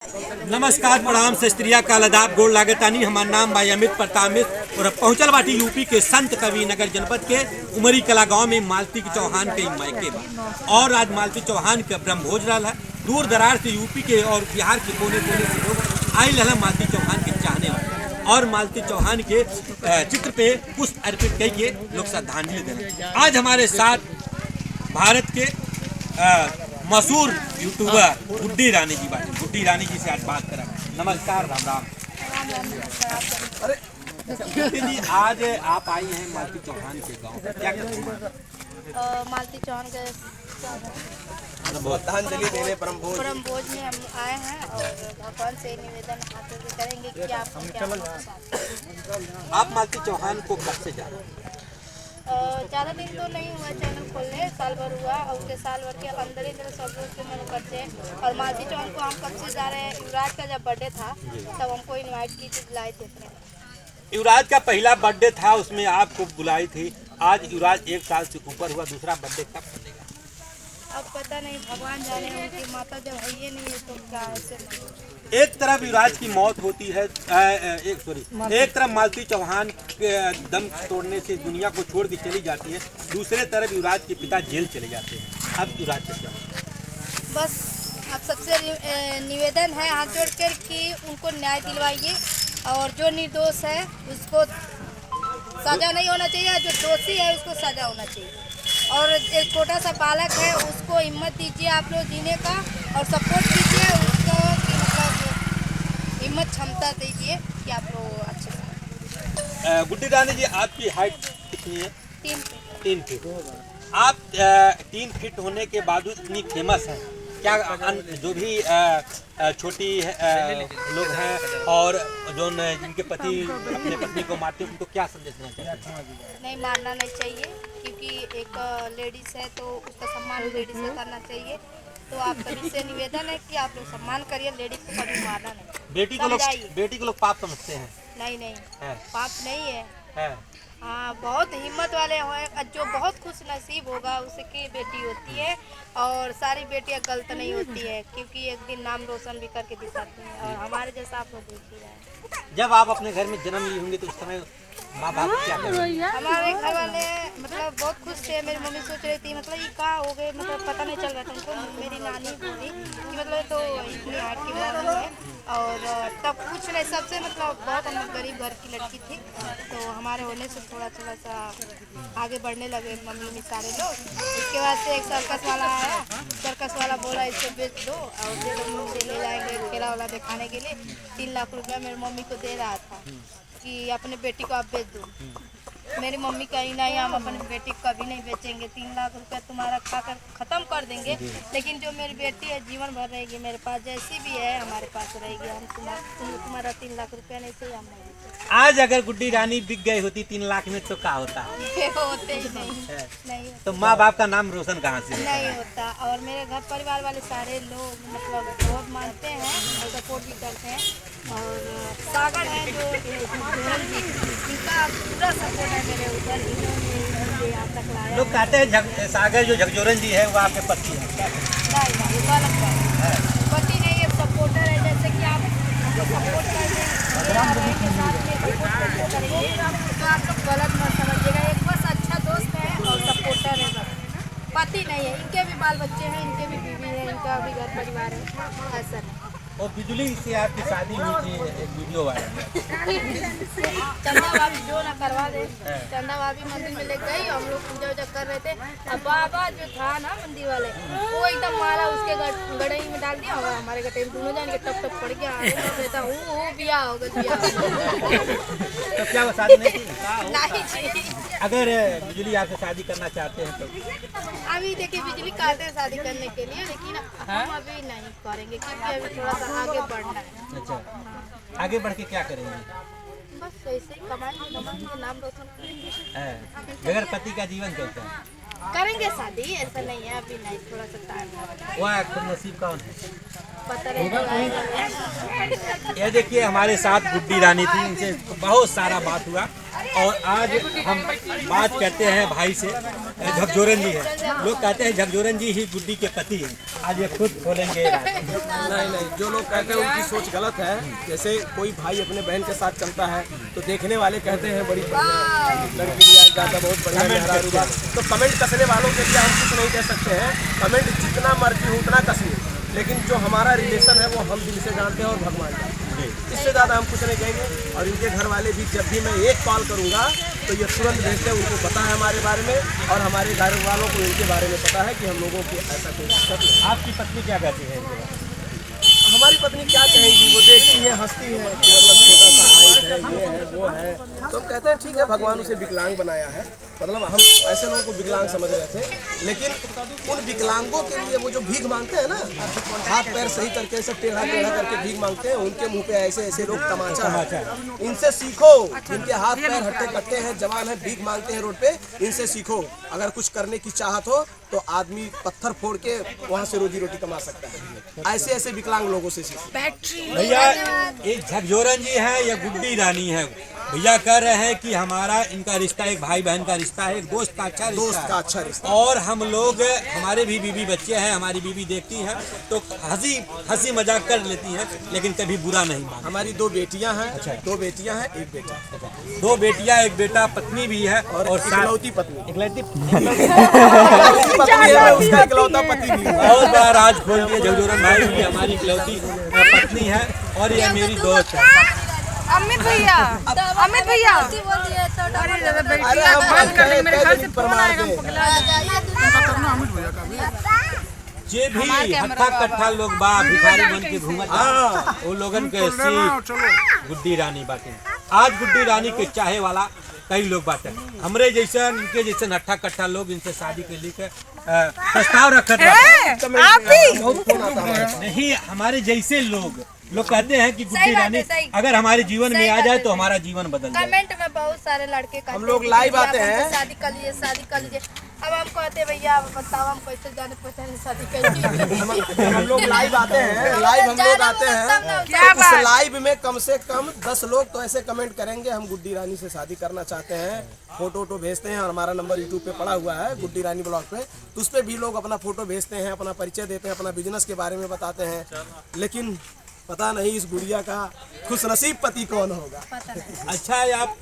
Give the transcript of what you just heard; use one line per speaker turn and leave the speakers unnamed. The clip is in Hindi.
नमस्कार, प्रणाम, सत श्री अकाल, आदाब, गोड़ लागतानी। हमार नाम भाई अमित प्रताप मिश्र और पहुंचल बाटी यूपी के संत कवि नगर जनपद के उमरी कला गांव में मालती चौहान के मायके बा। और आज मालती चौहान के ब्रह्मभोज रहा है। दूर दराज से यूपी के और बिहार के कोने कोने से लोग आई रहा मालती चौहान के चाहने वाले और मालती चौहान के चित्र पे पुष्प अर्पित करके लोग श्रद्धांजलि दे रहे हैं। आज हमारे साथ भारत के मशहूर यूट्यूबर गुड्डी रानी जी बात। गुड्डी रानी जी से आज बात करें। नमस्कार, राम राम। अरे गुड्डी जी, आज आप आई हैं मालती चौहान के गांव, क्या कर रही हैं?
मालती चौहान के
श्रद्धांजलि देने
ब्रह्मभोज में हम आए हैं और भगवान से निवेदन हाथ करेंगे कि
आप मालती चौहान को कब से जाना?
ज़्यादा दिन तो नहीं हुआ चैनल खोलने, साल भर हुआ और उसके साल भर के अंदर ही मेरे सब लोग के मन करते। और मालती चौहान को हम कब से जा रहे हैं, युवराज का जब बर्थडे था तब हमको इनवाइट की थी, बुलाए थे।
युवराज का पहला बर्थडे था, उसमें आपको बुलाई थी। आज युवराज 1 साल से ऊपर हुआ, दूसरा बर्थडे कब करेगा?
अब पता नहीं, भगवान जाने। उनकी माता जब है ही नहीं है तो क्या ऐसे।
एक तरफ युवराज की मौत होती है, एक तरफ मालती चौहान के दम तोड़ने से दुनिया को छोड़ के चली जाती है, दूसरे तरफ युवराज के पिता जेल चले जाते हैं। अब युवराज का क्या?
बस आप सबसे निवेदन है हाथ जोड़कर कि उनको न्याय दिलवाइए और जो निर्दोष है उसको सजा नहीं होना चाहिए, जो दोषी है उसको सजा होना चाहिए। और एक छोटा सा बालक है, उसको हिम्मत दीजिए आप लोग जीने का और सपोर्ट कीजिए उसको, मतलब हिम्मत क्षमता दीजिए कि आप लोग अच्छे से।
गुड्डी रानी जी, आपकी हाइट कितनी है?
3
फीट। आप 3 फीट होने के बावजूद इतनी फेमस है, क्या जो भी छोटी लोग हैं और जो जिनके पति अपने पत्नी को मारते हैं, उनको क्या संदेश देना चाहते हैं?
नहीं मारना नहीं चाहिए, क्योंकि एक लेडीज़ है तो उसका सम्मान लेडीज़ से करना चाहिए। तो आप सभी से निवेदन है कि आप लोग सम्मान करिए, लेडीज़ को कभी मारना नहीं।
बेटी को लोग पाप समझते हैं।
नहीं
है।
पाप नहीं है।
है।
हाँ, बहुत हिम्मत वाले हैं, जो बहुत खुश नसीब होगा उसकी बेटी होती है। और सारी बेटियां गलत नहीं होती है, क्योंकि एक दिन नाम रोशन भी करके दिखाती हैं। और हमारे जैसा आप लोग देख ही रहे हैं।
जब आप अपने घर में जन्म लिए होंगे तो उस समय माँ बाप क्या करेंगे?
हमारे घर वाले मतलब बहुत खुश थे। मेरी मम्मी सोच रही थी मतलब ये कहाँ हो गए, मतलब पता नहीं चल रहा था उनको। मेरी नानी बोली कि मतलब तो इतनी हार्ट की बीमारी है। और तब कुछ नहीं, सबसे मतलब बहुत हम गरीब घर की लड़की थी, तो हमारे होने से थोड़ा सा आगे बढ़ने लगे मम्मी में सारे लोग। इसके बाद से एक सर्कस वाला आया, सर्कस वाला बोला इसे बेच दो और से ले जाएंगे खेला वाला दिखाने के लिए। 3 लाख रुपया मेरी मम्मी को दे रहा था कि अपने बेटी को आप बेच दो। मेरी मम्मी कही नहीं, हम अपनी बेटी को कभी नहीं बेचेंगे, 3 लाख रुपया तुम्हारा खाकर ख़त्म कर देंगे, लेकिन जो मेरी बेटी है जीवन भर रहेगी मेरे पास, जैसी भी है हमारे पास रहेगी। हम तुम्हारा 3 लाख रुपया नहीं चाहिए, हम नहीं बेचेंगे।
आज अगर गुड्डी रानी बिक गई होती 3 लाख में तो क्या होता?
होते ही नहीं
तो माँ बाप का नाम रोशन कहाँ से
नहीं होता। और मेरे घर परिवार वाले सारे लोग मतलब बहुत मानते हैं और सपोर्ट भी करते हैं। और सागर है जो इनका पूरा सपोर्ट है मेरे ऊपर, इन्होंने यहाँ तक लाया।
लोग कहते हैं सागर जो झकझोरन जी है वो आपके पति है, क्या?
नहीं, गलत बात है। पति नहीं है, सपोर्टर है। जैसे कि आप हमको सपोर्ट कर दें तो आप लोग गलत मत समझिएगा। एक बस अच्छा दोस्त है और सपोर्टर है, पति नहीं है। इनके भी बाल बच्चे हैं, इनके भी बीवी है, इनका भी घर परिवार है, ऐसा नहीं।
और बिजली से आपकी शादी हुई थी, एक वीडियो वायरल।
चंदा भाभी जो ना करवा दे, चंदा भाभी मंदिर में ले गई, हम लोग पूजा वूजा कर रहे थे। अब बाबा जो था ना मंदिर वाले, वो एकदम माला उसके गड़ई में डाल दिया और हमारे गटे में दोनों जान के टप पड़ गया। कहता हूँ बिया हो गया।
तो क्या वो शादी नहीं की?
नहीं,
अगर बिजली आपसे शादी करना चाहते हैं तो?
अभी देखिए बिजली कहते हैं शादी करने के लिए, लेकिन हम अभी नहीं करेंगे क्योंकि अभी थोड़ा सा आगे बढ़ना है।
अच्छा, आगे बढ़ के क्या करेंगे?
बस ऐसे ही कमाएंगे, नाम रोशन करेंगे।
बगैर पति का जीवन कैसा है?
करेंगे शादी, ऐसा नहीं है, अभी नहीं, थोड़ा सा टाइम।
वह आपका नसीब कौन है?
पता नहीं।
ये देखिए हमारे साथ गुड्डी रानी थी, इनसे बहुत सारा बात हुआ और आज हम बात करते हैं भाई से। झकझोरन जी है, लोग कहते हैं झकझोरन जी ही गुड्डी के पति हैं। आज ये खुद खोलेंगे।
नहीं, जो लोग कहते हैं उनकी सोच गलत है। जैसे कोई भाई अपने बहन के साथ चलता है तो देखने वाले कहते हैं बड़ी बढ़िया लड़की लिया जाता, बहुत बढ़िया मेहरारू बा। तो कमेंट कसने वालों के लिए हम कुछ नहीं कह सकते हैं। कमेंट जितना मर्जी हो उतना कसिए, लेकिन जो हमारा रिलेशन है वो हम दिल से जानते हैं और भगवान जानते हैं। इससे ज़्यादा हम कुछ नहीं कहेंगे। और इनके घर वाले भी जब भी मैं एक कॉल करूँगा तो ये तुरंत भेजते हैं, उनको पता है हमारे बारे में और हमारे घर वालों को इनके बारे में पता है कि हम लोगों की ऐसा कोई दिक्कत नहीं।
आपकी पत्नी क्या कहती है?
हमारी पत्नी क्या कहेंगी, वो देखती है हंसती है कि मतलब छोटा सा हाइट है, ये है वो है। तो हम कहते हैं ठीक है, भगवान उसे विकलांग बनाया है। मतलब हम ऐसे लोगों को विकलांग समझ रहे थे, लेकिन उन विकलांगों के लिए वो जो भीख मांगते हैं ना, हाथ पैर सही करके ऐसे टेढ़ा टेढ़ा करके भीख मांगते हैं, उनके मुंह पे ऐसे ऐसे लोग तमाचा है। इनसे सीखो, इनके हाथ पैर हट्टे कट्टे हैं, जवान है, भीख मांगते हैं रोड पे, इनसे सीखो। अगर कुछ करने की चाहत हो तो आदमी पत्थर फोड़ के वहाँ से रोजी रोटी कमा सकता है। ऐसे ऐसे विकलांग लोगों से सीखो।
भैया एक झकझोरन जी है या गुड्डी रानी है, भैया कह रहे हैं कि हमारा इनका रिश्ता एक भाई बहन का रिश्ता है, एक दोस्त का अच्छा रिश्ता और हम लोग, हमारे भी बीवी बच्चे हैं, हमारी बीवी देखती है तो हंसी मजाक कर लेती है, लेकिन कभी बुरा नहीं मानती।
हमारी 2 बेटियां हैं। अच्छा। 2 बेटियां हैं, 1 बेटा।
2 बेटियां 1 बेटा, पत्नी भी है और
इकलौती पत्नी।
इकलौती
पत्नी है, उसका इकलौता पति भी है।
और बार आज खोल दिए, झकझोरन भाई भी हमारी इकलौती पत्नी है और ये मेरी दोस्त है।
अमित भैया
अरे हम बंद कर लेंगे, मेरे घर से प्रमाण दे।
जे भी हट्ठा कट्ठा लोग बा भिखारी बन के घूमत वो लोगन के सीट गुड्डी रानी बाटे। आज गुड्डी रानी के चाहे वाला कई लोग बाटे, हमरे जैसे इनके जैसे हट्ठा कट्ठा लोग इनसे शादी के लिए प्रस्ताव रखत नहीं। हमारे जैसे लोग कहते हैं कि गुड्डी रानी अगर हमारे जीवन में आ जाए तो हमारा जीवन बदल जाए।
कमेंट में बहुत सारे लड़के
हम लोग लाइव आते हैं,
शादी कर लीजिए। अब हम कहते भैया बताओ हम कैसे जाने पहचाने शादी करिए।
हम लोग लाइव आते हैं, लाइव हम लोग आते हैं। इस लाइव में कम से कम 10 लोग तो ऐसे कमेंट करेंगे हम गुड्डी रानी से शादी करना चाहते हैं, फोटो भेजते हैं और हमारा नंबर यूट्यूब पे पड़ा हुआ है गुड्डी रानी ब्लॉग पे, तो उस पर भी लोग अपना फोटो भेजते हैं, अपना परिचय देते हैं, अपना बिजनेस के बारे में बताते हैं। लेकिन पता नहीं इस गुड़िया का खुशनसीब पति कौन होगा।
अच्छा है आप